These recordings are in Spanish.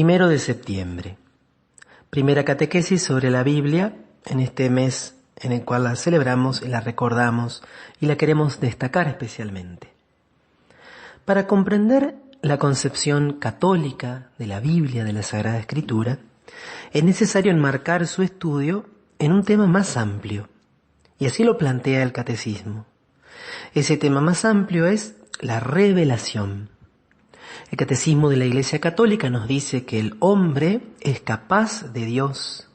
1 de septiembre. Primera catequesis sobre la Biblia en este mes en el cual la celebramos y la recordamos y la queremos destacar especialmente. Para comprender la concepción católica de la Biblia, de la Sagrada Escritura, es necesario enmarcar su estudio en un tema más amplio, y así lo plantea el Catecismo. Ese tema más amplio es la revelación. El Catecismo de la Iglesia Católica nos dice que el hombre es capaz de Dios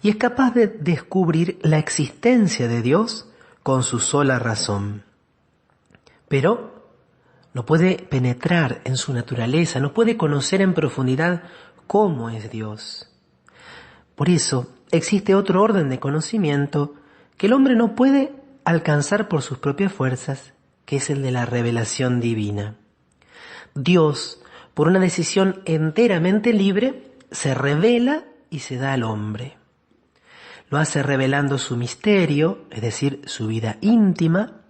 y es capaz de descubrir la existencia de Dios con su sola razón. Pero no puede penetrar en su naturaleza, no puede conocer en profundidad cómo es Dios. Por eso existe otro orden de conocimiento que el hombre no puede alcanzar por sus propias fuerzas, que es el de la revelación divina. Dios, por una decisión enteramente libre, se revela y se da al hombre. Lo hace revelando su misterio, es decir, su vida íntima,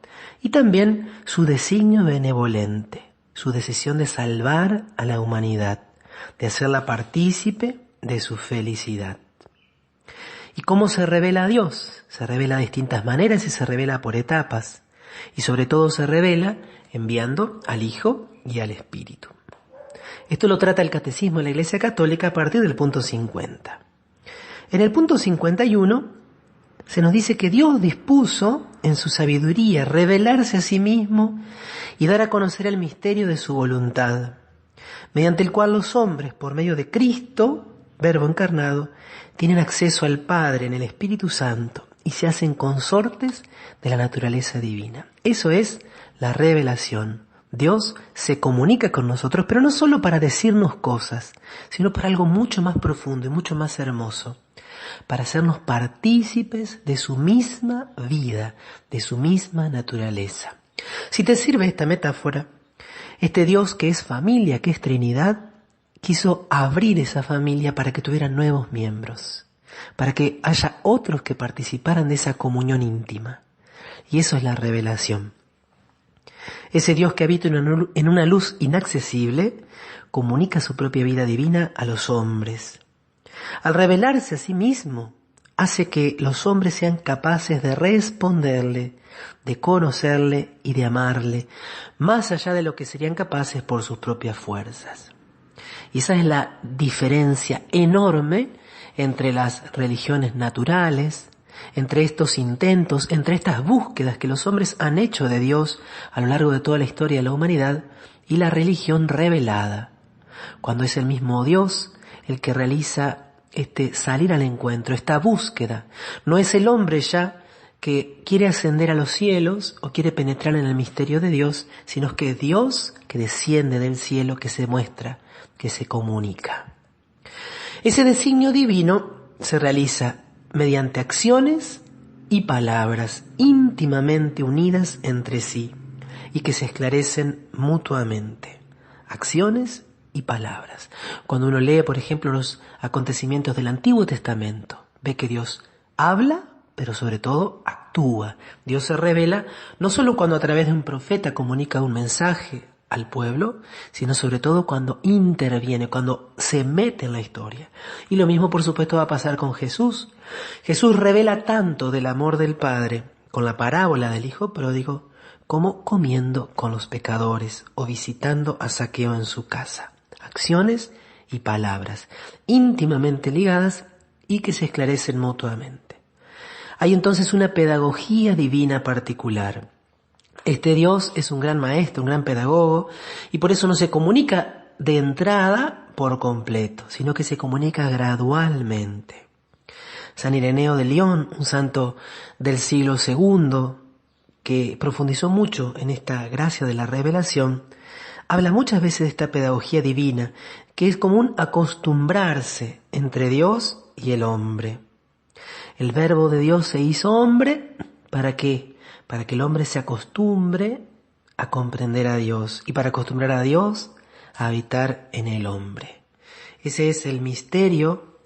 y también su designio benevolente, su decisión de salvar a la humanidad, de hacerla partícipe de su felicidad. ¿Y cómo se revela a Dios? Se revela de distintas maneras y se revela por etapas. Y sobre todo se revela enviando al Hijo y al Espíritu. Esto lo trata el Catecismo de la Iglesia Católica a partir del punto 50. En el punto 51 se nos dice que Dios dispuso en su sabiduría revelarse a sí mismo y dar a conocer el misterio de su voluntad, mediante el cual los hombres, por medio de Cristo, Verbo encarnado, tienen acceso al Padre en el Espíritu Santo y se hacen consortes de la naturaleza divina. Eso es la revelación. Dios se comunica con nosotros, pero no solo para decirnos cosas, sino para algo mucho más profundo y mucho más hermoso, para hacernos partícipes de su misma vida, de su misma naturaleza. Si te sirve esta metáfora, este Dios que es familia, que es Trinidad, quiso abrir esa familia para que tuviera nuevos miembros, para que haya otros que participaran de esa comunión íntima. Y eso es la revelación. Ese Dios que habita en una luz inaccesible comunica su propia vida divina a los hombres. Al revelarse a sí mismo, hace que los hombres sean capaces de responderle, de conocerle y de amarle, más allá de lo que serían capaces por sus propias fuerzas. Y esa es la diferencia enorme entre las religiones naturales, entre estos intentos, entre estas búsquedas que los hombres han hecho de Dios a lo largo de toda la historia de la humanidad, y la religión revelada, cuando es el mismo Dios el que realiza este salir al encuentro, esta búsqueda. No es el hombre ya que quiere ascender a los cielos o quiere penetrar en el misterio de Dios, sino que es Dios que desciende del cielo, que se muestra, que se comunica. Ese designio divino se realiza mediante acciones y palabras íntimamente unidas entre sí y que se esclarecen mutuamente. Acciones y palabras. Cuando uno lee, por ejemplo, los acontecimientos del Antiguo Testamento, ve que Dios habla, pero sobre todo actúa. Dios se revela no solo cuando a través de un profeta comunica un mensaje al pueblo, sino sobre todo cuando interviene, cuando se mete en la historia. Y lo mismo, por supuesto, va a pasar con Jesús. Jesús revela tanto del amor del Padre con la parábola del Hijo Pródigo, como comiendo con los pecadores o visitando a Zaqueo en su casa. Acciones y palabras íntimamente ligadas y que se esclarecen mutuamente. Hay entonces una pedagogía divina particular. Este Dios es un gran maestro, un gran pedagogo, y por eso no se comunica de entrada por completo, sino que se comunica gradualmente. San Ireneo de León, un santo del siglo II, que profundizó mucho en esta gracia de la revelación, habla muchas veces de esta pedagogía divina, que es como un acostumbrarse entre Dios y el hombre. El Verbo de Dios se hizo hombre, ¿para qué? Para que el hombre se acostumbre a comprender a Dios y para acostumbrar a Dios a habitar en el hombre. Ese es el misterio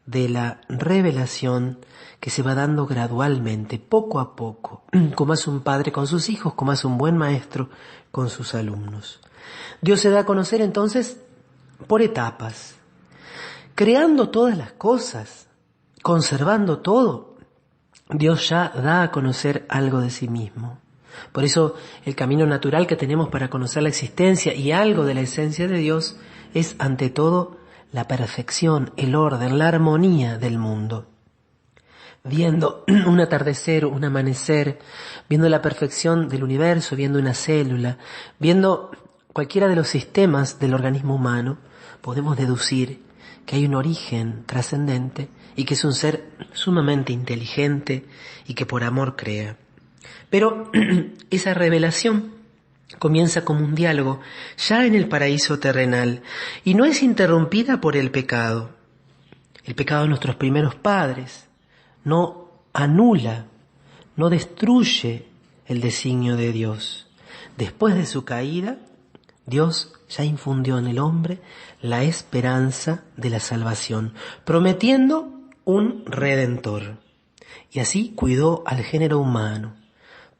de la revelación que se va dando gradualmente, poco a poco, como hace un padre con sus hijos, como hace un buen maestro con sus alumnos. Dios se da a conocer entonces por etapas. creando todas las cosas, conservando todo, Dios ya da a conocer algo de sí mismo. Por eso el camino natural que tenemos para conocer la existencia y algo de la esencia de Dios es ante todo la perfección, el orden, la armonía del mundo. Viendo un atardecer, un amanecer, viendo la perfección del universo, viendo una célula, viendo cualquiera de los sistemas del organismo humano, podemos deducir que hay un origen trascendente y que es un ser sumamente inteligente y que por amor crea. Pero esa revelación comienza como un diálogo ya en el paraíso terrenal y no es interrumpida por el pecado. El pecado de nuestros primeros padres no anula, no destruye el designio de Dios. Después de su caída, Dios ya infundió en el hombre la esperanza de la salvación, prometiendo un redentor. Y así cuidó al género humano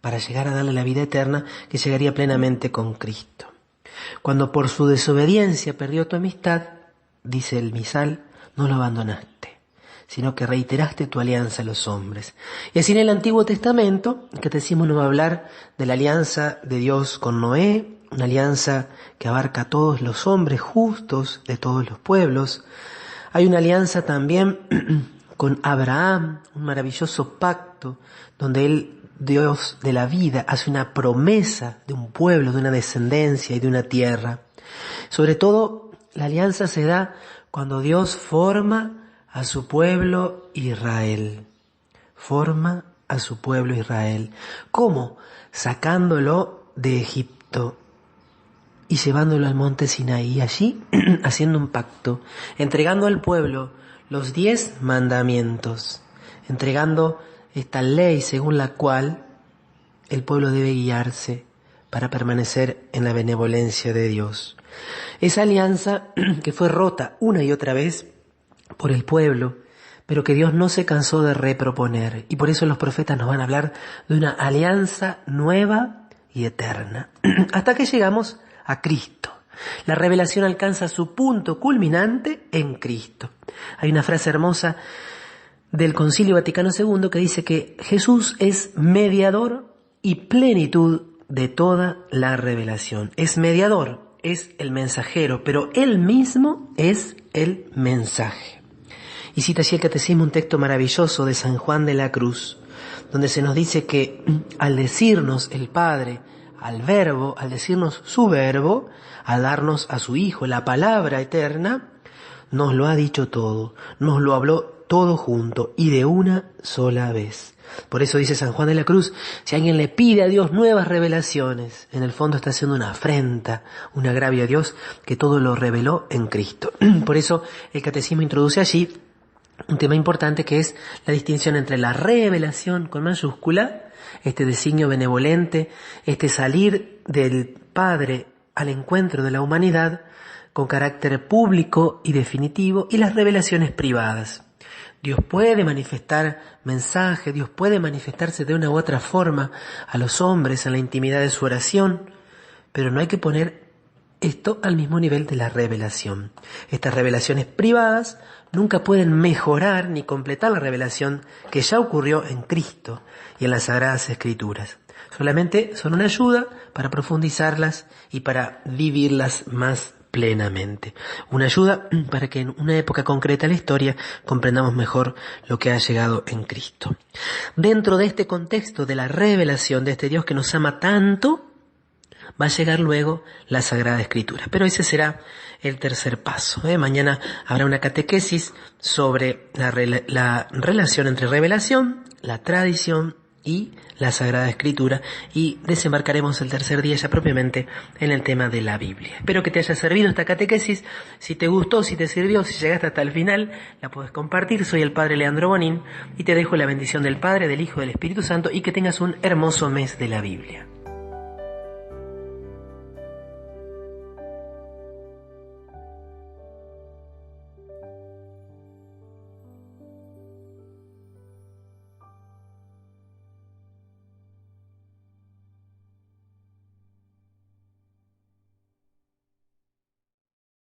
para llegar a darle la vida eterna que llegaría plenamente con Cristo. Cuando por su desobediencia perdió tu amistad, dice el misal, no lo abandonaste, sino que reiteraste tu alianza a los hombres. Y así en el Antiguo Testamento, el Catecismo nos va a hablar de la alianza de Dios con Noé, una alianza que abarca a todos los hombres justos de todos los pueblos. Hay una alianza también con Abraham, un maravilloso pacto donde Dios de la vida hace una promesa de un pueblo, de una descendencia y de una tierra. Sobre todo, la alianza se da cuando Dios forma a su pueblo Israel. Forma a su pueblo Israel. ¿Cómo? Sacándolo de Egipto y llevándolo al monte Sinaí, allí haciendo un pacto, entregando al pueblo los 10 mandamientos, entregando esta ley según la cual el pueblo debe guiarse para permanecer en la benevolencia de Dios. Esa alianza que fue rota una y otra vez por el pueblo, pero que Dios no se cansó de reproponer. Y por eso los profetas nos van a hablar de una alianza nueva y eterna. Hasta que llegamos a Cristo. La revelación alcanza su punto culminante en Cristo. Hay una frase hermosa del Concilio Vaticano II que dice que Jesús es mediador y plenitud de toda la revelación. Es mediador, es el mensajero, pero Él mismo es el mensaje. Y cita así el Catecismo un texto maravilloso de San Juan de la Cruz, donde se nos dice que al decirnos el Padre, al Verbo, al decirnos su Verbo, al darnos a su Hijo la palabra eterna, nos lo ha dicho todo, nos lo habló todo junto y de una sola vez. Por eso dice San Juan de la Cruz, si alguien le pide a Dios nuevas revelaciones, en el fondo está haciendo una afrenta, un agravio a Dios que todo lo reveló en Cristo. Por eso el Catecismo introduce allí un tema importante que es la distinción entre la revelación con mayúscula, este designio benevolente, este salir del Padre al encuentro de la humanidad con carácter público y definitivo, y las revelaciones privadas. Dios puede manifestar mensaje, Dios puede manifestarse de una u otra forma a los hombres en la intimidad de su oración, pero no hay que poner esto al mismo nivel de la revelación. Estas revelaciones privadas nunca pueden mejorar ni completar la revelación que ya ocurrió en Cristo y en las Sagradas Escrituras. Solamente son una ayuda para profundizarlas y para vivirlas más plenamente. Una ayuda para que en una época concreta de la historia comprendamos mejor lo que ha llegado en Cristo. Dentro de este contexto de la revelación de este Dios que nos ama tanto, va a llegar luego la Sagrada Escritura. Pero ese será el tercer paso. Mañana habrá una catequesis sobre la relación entre revelación, la tradición y la Sagrada Escritura, y desembarcaremos el tercer día ya propiamente en el tema de la Biblia. Espero que te haya servido esta catequesis. Si te gustó, si te sirvió, si llegaste hasta el final, la puedes compartir. Soy el Padre Leandro Bonín y te dejo la bendición del Padre, del Hijo y del Espíritu Santo, y que tengas un hermoso mes de la Biblia.